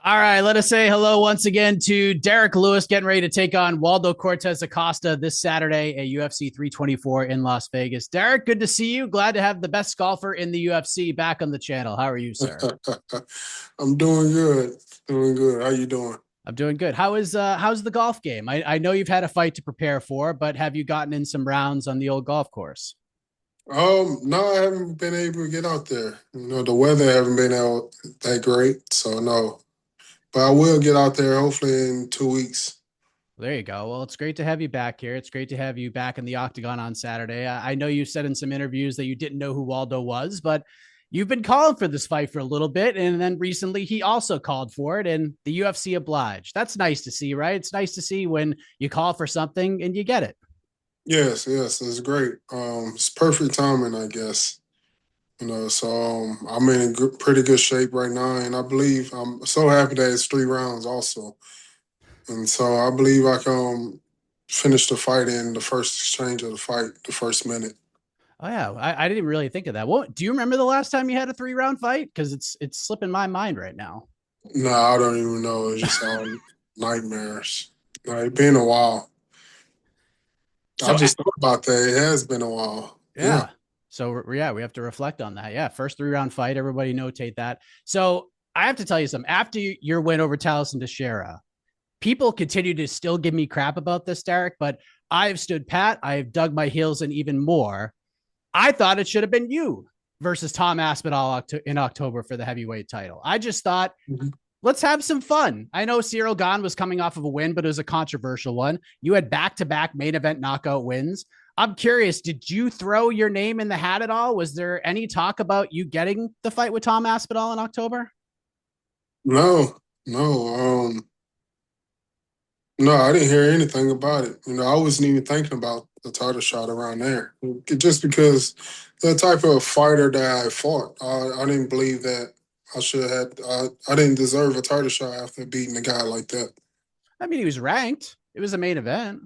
All right, let us say hello once again to Derrick Lewis, getting ready to take on Waldo Cortes-Acosta this Saturday at UFC 324 in Las Vegas. Derrick, good to see you. Glad to have the best golfer in the UFC back on the channel. How are you, sir? I'm doing good. Doing good. How you doing? I'm doing good. How's the golf game? I know you've had a fight to prepare for, but have you gotten in some rounds on the old golf course? No, I haven't been able to get out there. The weather haven't been out that great, so no. But I will get out there hopefully in 2 weeks. There you go. Well, it's great to have you back here. It's great to have you back in the octagon on Saturday. I know you said in some interviews that you didn't know who Waldo was, but you've been calling for this fight for a little bit. And then recently he also called for it, and the UFC obliged. That's nice to see, right? It's nice to see when you call for something and you get it. Yes, yes, it's great. It's perfect timing, I guess. So I'm in pretty good shape right now, and I believe I'm so happy that it's 3 rounds also. And so I believe I can finish the fight in the first exchange of the fight, the first minute. Oh yeah, I didn't really think of that. Well, do you remember the last time you had a 3 round fight? Because it's slipping my mind right now. No, I don't even know. It's just all nightmares. Like, it's been a while. I So just thought about that. It has been a while. Yeah. yeah. So yeah, we have to reflect on that. Yeah, first 3 round fight. Everybody notate that. So I have to tell you something. After your win over Taliesin Teixeira, people continue to still give me crap about this, Derrick, but I've stood pat. I've dug my heels in even more. I thought it should have been you versus Tom Aspinall in October for the heavyweight title. I just thought, Mhm. let's have some fun. I know Ciryl Gane was coming off of a win, but it was a controversial one. You had back-to-back main event knockout wins. I'm curious, did you throw your name in the hat at all? Was there any talk about you getting the fight with Tom Aspinall in October? No, no, no, I didn't hear anything about it. I wasn't even thinking about the title shot around there. Just because the type of fighter that I fought, I didn't believe that I should have I didn't deserve a title shot after beating a guy like that. I mean, he was ranked. It was a main event.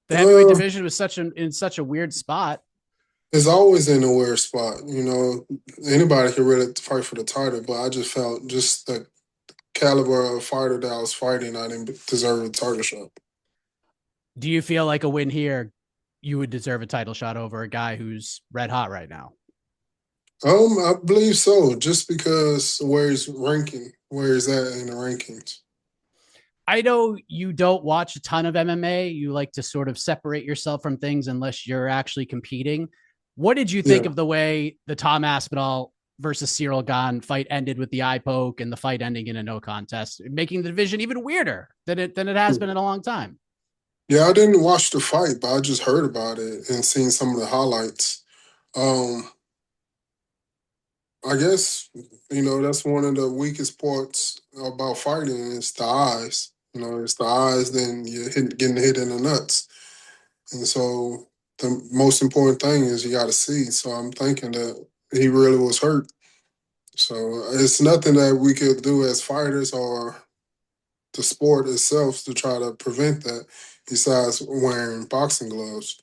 The heavyweight Uh, division was in such a weird spot. It's always in a weird spot. Anybody can really fight for the title, but I just felt just the caliber of fighter that I was fighting, I didn't deserve a title shot. Do you feel like a win here, you would deserve a title shot over a guy who's red hot right now? I believe so, just because where he's at in the rankings. I know you don't watch a ton of MMA. You like to sort of separate yourself from things unless you're actually competing. What did you think Yeah. of the way the Tom Aspinall versus Ciryl Gane fight ended with the eye poke and the fight ending in a no contest, making the division even weirder than it has been in a long time? Yeah, I didn't watch the fight, but I just heard about it and seen some of the highlights. Um, I guess, that's one of the weakest parts about fighting is the eyes. It's the eyes, then getting hit in the nuts. And so the most important thing is you got to see. So I'm thinking that he really was hurt. So it's nothing that we could do as fighters or the sport itself to try to prevent that besides wearing boxing gloves.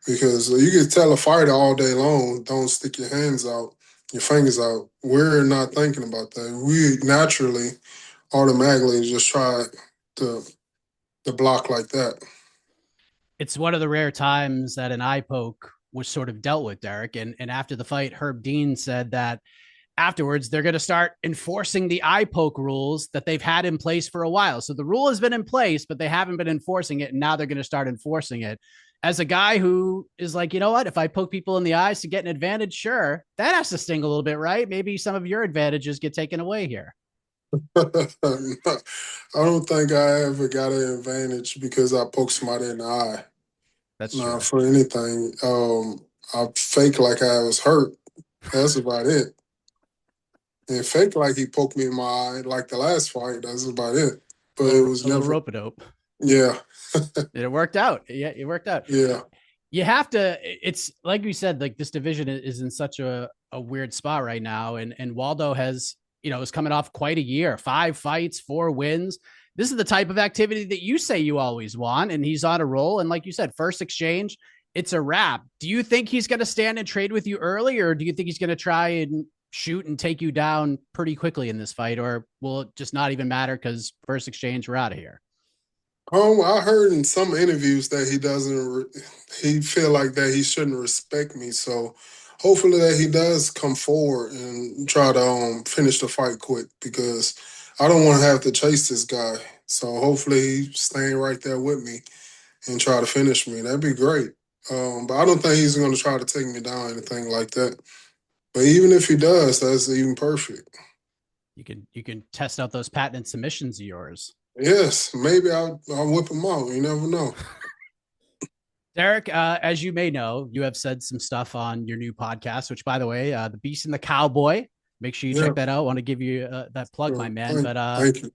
Because you can tell a fighter all day long, don't stick your hands out, your fingers out. We're not thinking about that. We naturally, automatically just try to, to block like that. It's one of the rare times that an eye poke was sort of dealt with, Derrick. And after the fight, Herb Dean said that afterwards they're going to start enforcing the eye poke rules that they've had in place for a while. So the rule has been in place, but they haven't been enforcing it. And now they're going to start enforcing it. As a guy who is like, you know what, if I poke people in the eyes to get an advantage, sure, that has to sting a little bit, right? Maybe some of your advantages get taken away here. I don't think I ever got an advantage because I poked somebody in the eye. That's Not true. for anything. I fake like I was hurt. That's about it. And fake like he poked me in my eye like the last fight. That's about it. But it was A little never. rope a dope. Yeah, It worked out. Yeah, it worked out. yeah, You have to, it's like you said, like this division is in such a weird spot right now. And Waldo has, is coming off quite a year, 5 fights, 4 wins. This is the type of activity that you say you always want. And he's on a roll. And like you said, first exchange, it's a wrap. Do you think he's going to stand and trade with you early, or do you think he's going to try and shoot and take you down pretty quickly in this fight, or will it just not even matter because first exchange, we're out of here? I heard in some interviews that he doesn't. He feel like that he shouldn't respect me. So hopefully that he does come forward and try to finish the fight quick because I don't want to have to chase this guy. So hopefully he's staying right there with me and try to finish me. That'd be great. But I don't think he's going to try to take me down or anything like that. But even if he does, that's even perfect. You can test out those patented submissions of yours. Yes, maybe I'll whip him out. You never know. Derrick, as you may know, you have said some stuff on your new podcast, which, by the way, The Beast and the Cowboy. Make sure you Yeah, check that out. I want to give you that plug, my man. But thank you.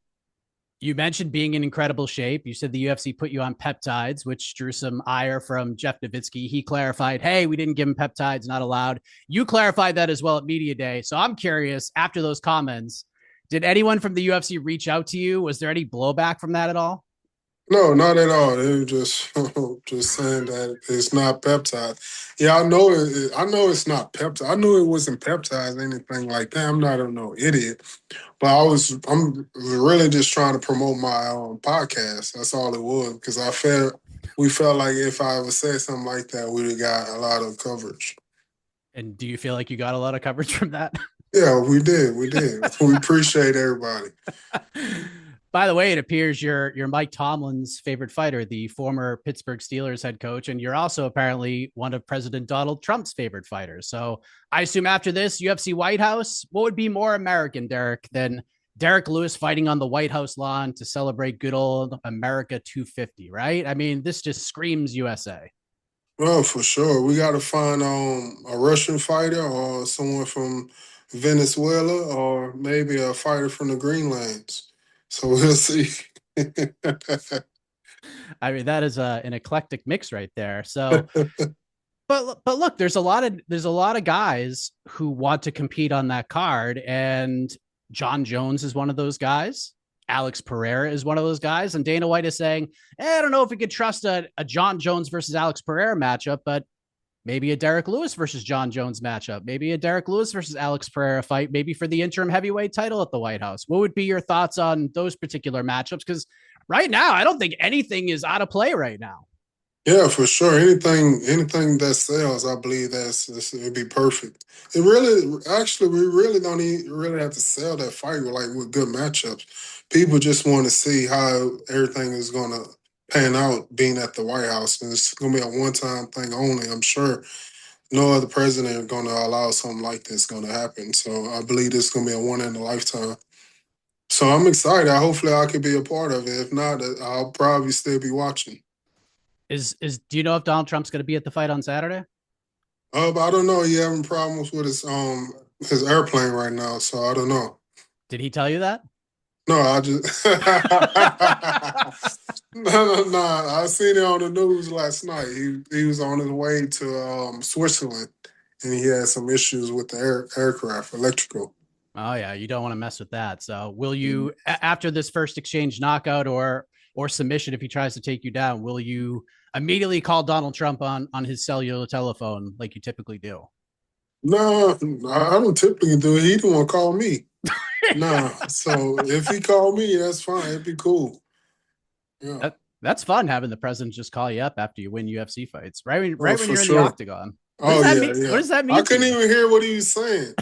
you mentioned being in incredible shape. You said the UFC put you on peptides, which drew some ire from Jeff Nowitzki. He clarified, hey, we didn't give him peptides, not allowed. You clarified that as well at Media Day. So I'm curious, after those comments, did anyone from the UFC reach out to you? Was there any blowback from that at all? No, not at all. They were just just saying that it's not peptide. Yeah, I know it. I know it's not peptide. I knew it wasn't peptides, anything like that. I'm not a no idiot, but I'm really just trying to promote my podcast. That's all it was because we felt like if I ever said something like that, we'd have got a lot of coverage. And do you feel like you got a lot of coverage from that? Yeah, we did. We did. We appreciate everybody. By the way, it appears you're Mike Tomlin's favorite fighter, the former Pittsburgh Steelers head coach, and you're also apparently one of President Donald Trump's favorite fighters. So I assume after this UFC White House, what would be more American, Derrick, than Derrick Lewis fighting on the White House lawn to celebrate good old America 250, right? I mean, this just screams USA. Well, for sure. We got to find a Russian fighter or someone from Venezuela or maybe a fighter from the Greenlands. So we'll see. I mean, that is an eclectic mix right there. So but look, there's a lot of guys who want to compete on that card, and John Jones is one of those guys. Alex Pereira is one of those guys, and Dana White is saying, I don't know if we could trust a John Jones versus Alex Pereira matchup, but maybe a Derrick Lewis versus John Jones matchup, maybe a Derrick Lewis versus Alex Pereira fight, maybe for the interim heavyweight title at the White House. What would be your thoughts on those particular matchups? Because right now, I don't think anything is out of play right now. Yeah, for sure. Anything that sells, I believe it'd be perfect. It really, actually, we really don't really have to sell that fight with good matchups. People just want to see how everything is going to pan out being at the White House, and it's going to be a one-time thing only. I'm sure no other president is going to allow something like this going to happen. So I believe this is going to be a one in a lifetime. So I'm excited. Hopefully, I could be a part of it. If not, I'll probably still be watching. Is do you know if Donald Trump's going to be at the fight on Saturday? But I don't know. He having problems with his airplane right now, so I don't know. Did he tell you that? No, I just no. I seen it on the news last night. He was on his way to Switzerland, and he had some issues with the aircraft, electrical. Oh yeah, you don't want to mess with that. So will you after this first exchange knockout or submission if he tries to take you down, will you immediately call Donald Trump on his cellular telephone like you typically do? No, I don't typically do it. He don't want to call me. No, so if he called me, that's fine. It'd be cool. Yeah. That's fun having the president just call you up after you win UFC fights, right when Oh, when for you're in the sure. octagon. What does Oh that yeah, mean? What yeah. does that I mean to couldn't you? even hear what he was saying.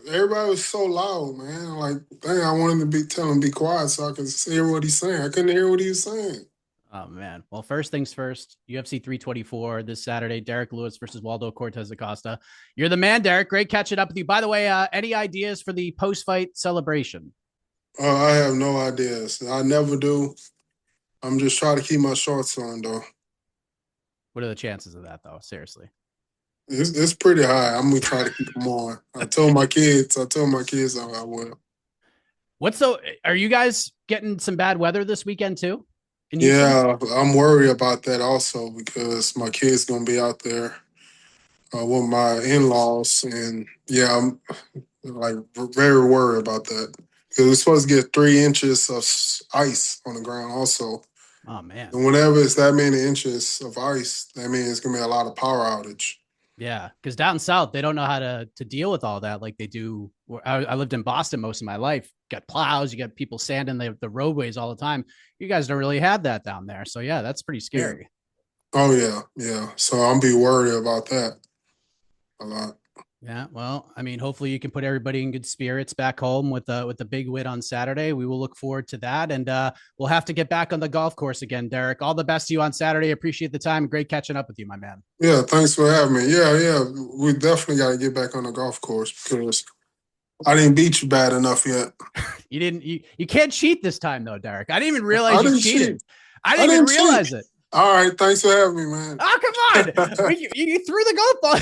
Everybody was so loud, man. Like, dang, I wanted to tell him to be quiet so I could hear what he's saying. I couldn't hear what he was saying. Oh man. Well, first things first, UFC 324 this Saturday, Derrick Lewis versus Waldo Cortes-Acosta. You're the man, Derrick. Great catching up with you. By the way, any ideas for the post-fight celebration? I have no ideas. I never do. I'm just trying to keep my shorts on, though. What are the chances of that, though? Seriously. It's pretty high. I'm gonna try to keep them on. I told my kids. I told my kids I will. What's so? Are you guys getting some bad weather this weekend too in Houston? Yeah, I'm worried about that also because my kids gonna be out there with my in-laws, and yeah, I'm like very worried about that because we're supposed to get 3 inches of ice on the ground also, Oh man. and whenever it's that many inches of ice, that means it's gonna be a lot of power outage. Yeah, because down south they don't know how to deal with all that like they do. I lived in Boston most of my life. You got plows, you got people sanding the roadways all the time. You guys don't really have that down there, so yeah, that's pretty Yeah. scary. Oh yeah, yeah. So I'm be worried about that a lot. Yeah, well, I mean, hopefully you can put everybody in good spirits back home with the big win on Saturday. We will look forward to that, and we'll have to get back on the golf course again, Derrick. All the best to you on Saturday. Appreciate the time. Great catching up with you, my man. Yeah, thanks for having me. Yeah, yeah. We definitely got to get back on the golf course because I didn't beat you bad enough yet. You didn't. You can't cheat this time though, Derrick. I didn't even realize I you didn't cheated. cheat. I I didn't even didn't cheat. realize it. All right, thanks for having me, man. Oh, come on! You threw the golf ball.